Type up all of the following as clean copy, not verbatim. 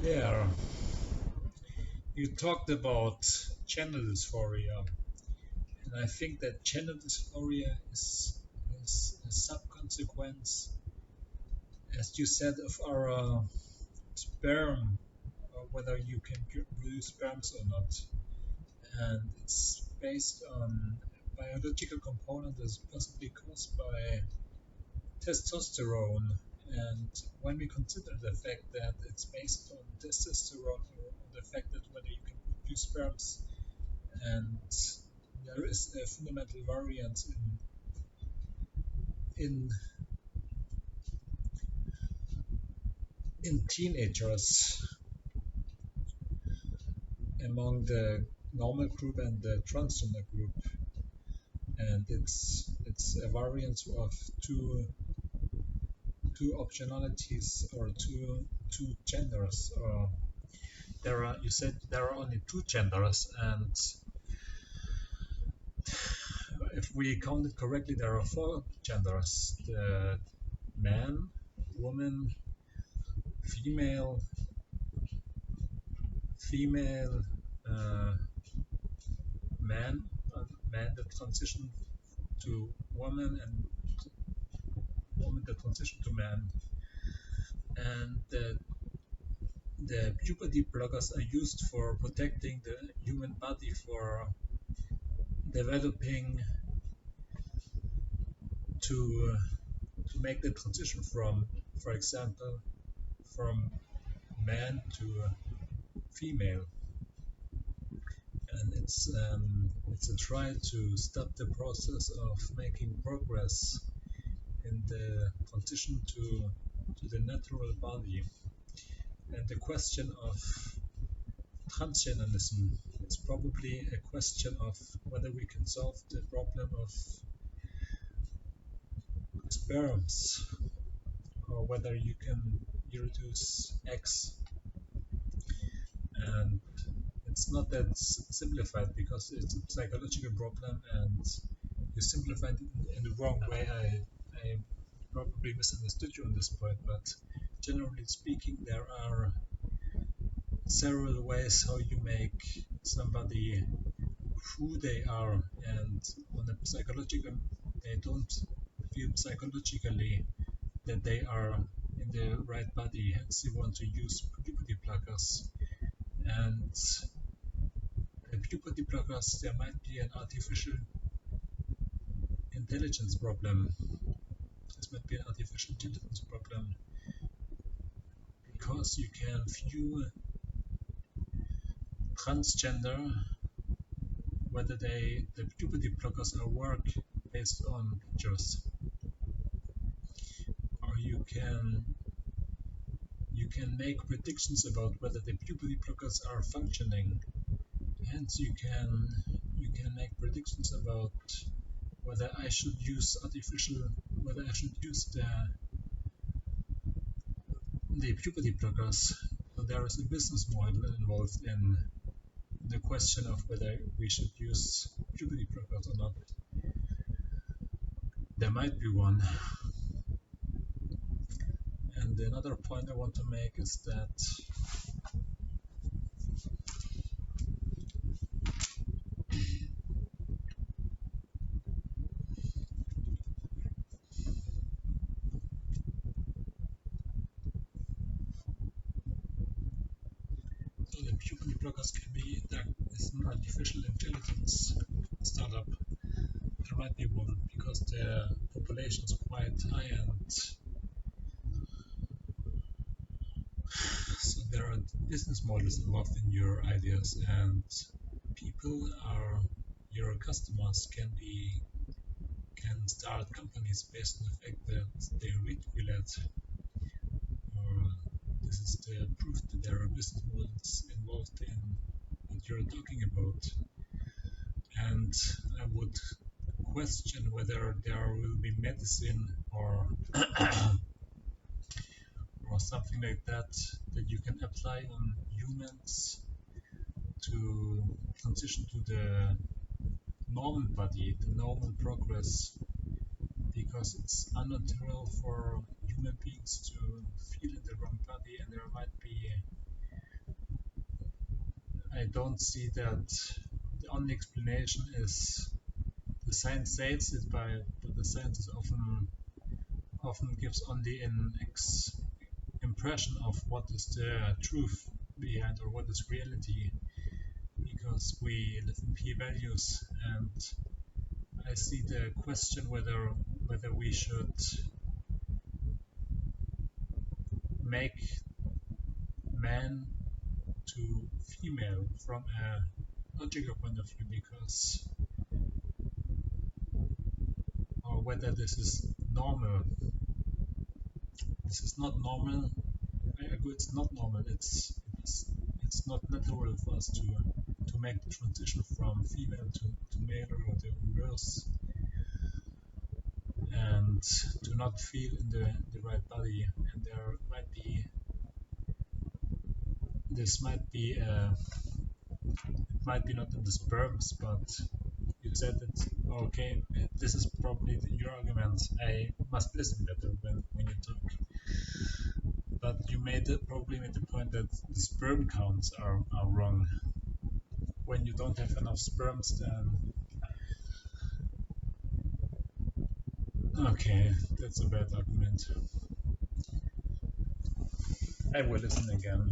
Yeah, you talked about gender dysphoria, and I think that gender dysphoria is a sub-consequence, as you said, of our sperm, whether you can produce sperms or not. And it's based on a biological component that's possibly caused by testosterone. And when we consider the fact that it's based on testosterone, or on the fact that whether you can produce sperms, and there is a fundamental variance in in teenagers among the normal group and the transgender group, and it's a variance of two optionalities, or two genders. Or there are, you said there are only two genders, and if we count it correctly, there are four genders: the man, woman, female, female, uh, man, man that transition to woman, and woman that transition to man. And the puberty blockers are used for protecting the human body for developing to to make the transition from, for example, from man to female. And it's a try to stop the process of making progress in the transition to the natural body. And the question of transgenderism is probably a question of whether we can solve the problem of sperms, or whether you can reduce X. And it's not that simplified, because it's a psychological problem, and you simplified it in the wrong way. I probably misunderstood you on this point, but generally speaking, there are several ways how you make somebody who they are, and on a psychological, they don't feel psychologically that they are in the right body, hence they want to use puberty blockers. And the puberty blockers, there might be an artificial intelligence problem. This might be an artificial intelligence problem, because you can view transgender, whether the puberty blockers are work based on pictures, or you can make predictions about whether the puberty blockers are functioning. Hence you can make predictions about whether I should use the puberty blockers. So there is a business model involved in the question of whether we should use puberty blockers or not. There might be one. And another point I want to make is that the puberty blockers can be, there is an artificial intelligence startup. There might be one, because the population is quite high, and so there are business models involved in your ideas, and people are your customers can start companies based on the fact that they articulate, or this is the proof that there are business models involved in what you're talking about. And I would question whether there will be medicine, or or something like that you can apply on humans to transition to the normal body, the normal progress, because it's unnatural for human beings to feel in the wrong body, and there might be I don't see that the only explanation is the science says it, but the science is often gives only an impression of what is the truth behind or what is reality, because we live in p-values, and I see the question whether we should make man to female from a logical point of view, because or whether this is normal. This is not normal. I agree, it's not normal. It's not natural for us to make the transition from female to male or the reverse, and to not feel in the right body. And there might be this might be it might be not in the sperms, but you said that okay, this is probably your argument. I must listen better when you talk. But you probably made the point that the sperm counts are wrong. When you don't have enough sperms, then okay, that's a bad argument. I will listen again.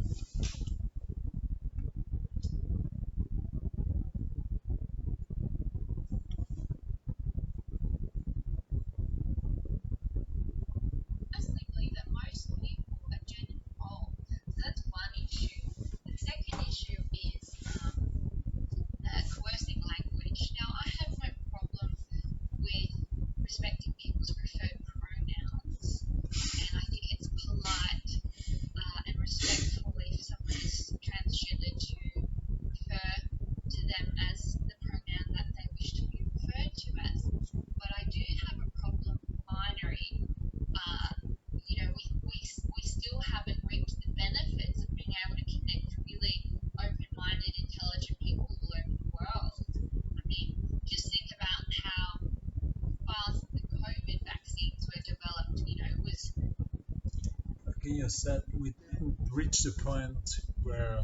You said we didn't reach the point where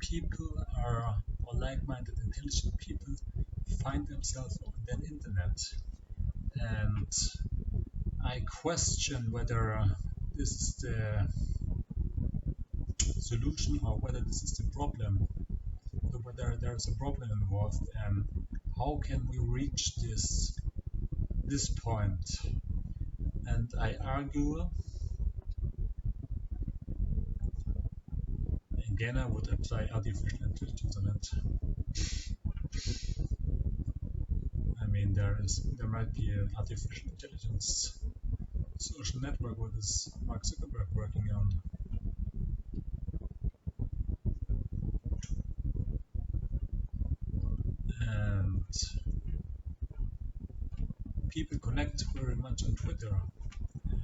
people are, or like-minded, intelligent people, find themselves on the internet, and I question whether this is the solution or whether this is the problem, or whether there's a problem involved, and how can we reach this point. And I argue, again, I would apply artificial intelligence on it. I mean, there might be an artificial intelligence social network. What is Mark Zuckerberg working on? And people connect very much on Twitter,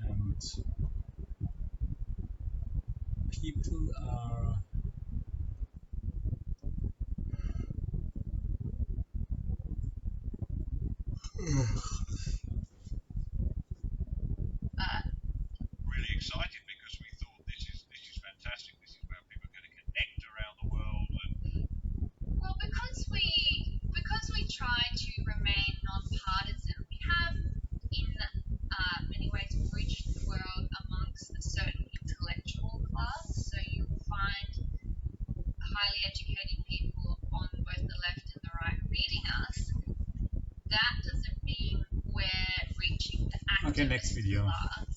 and people are really excited because we thought this is fantastic. This is where people are going to connect around the world. Well, because we try to remain non-partisan, we have in many ways bridged the world amongst a certain intellectual class. So you'll find highly educated people on both the left and the right reading us. That doesn't mean we're reaching the activist okay. Next video. class.